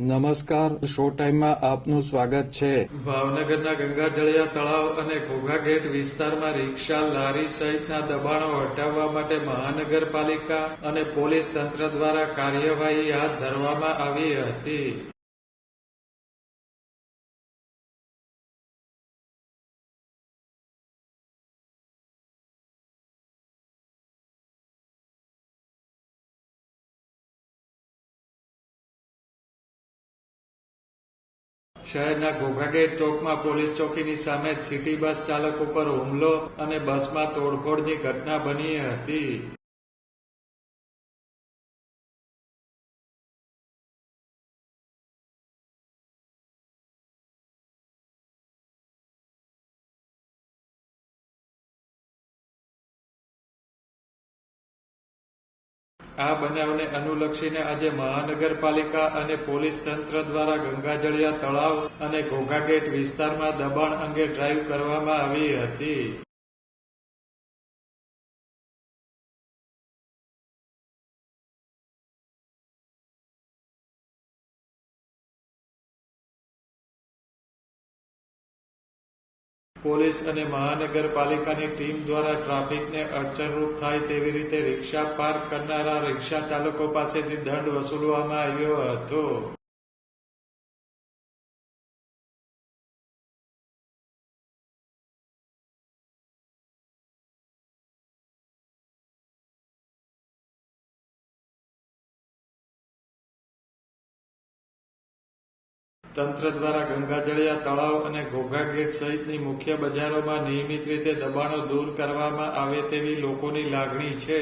નમસ્કાર, શો ટાઈમમાં આપનું સ્વાગત છે. ભાવનગરના ગંગાજળિયા તળાવ અને ઘોઘાગેટ વિસ્તારમાં રિક્ષા, લારી સહિતના દબાણો હટાવવા માટે મહાનગરપાલિકા અને પોલીસ તંત્ર દ્વારા કાર્યવાહી હાથ ધરવામાં આવી હતી. શહેરના ઘોઘાગેટ ચોકમાં પોલીસ ચોકીની સામે જ સિટી બસ ચાલક ઉપર હુમલો અને બસમાં તોડફોડની ઘટના બની હતી. આ બનાવને અનુલક્ષીને આજે મહાનગરપાલિકા અને પોલીસ તંત્ર દ્વારા ગંગાજળિયા તળાવ અને ઘોઘાગેટ વિસ્તારમાં દબાણ અંગે ડ્રાઈવ કરવામાં આવી હતી. પોલીસ અને મહાનગરપાલિકાની ટીમ દ્વારા ટ્રાફિકને અડચણરૂપ થાય તેવી રીતે રિક્ષા પાર્ક કરનારા રિક્ષા ચાલકો પાસેથી દંડ વસૂલવામાં આવ્યો હતો. તંત્ર દ્વારા ગંગાજળિયા તળાવ અને ઘોઘાગેટ સહિતની મુખ્ય બજારોમાં નિયમિત રીતે દબાણો દૂર કરવામાં આવે તેવી લોકોની લાગણી છે.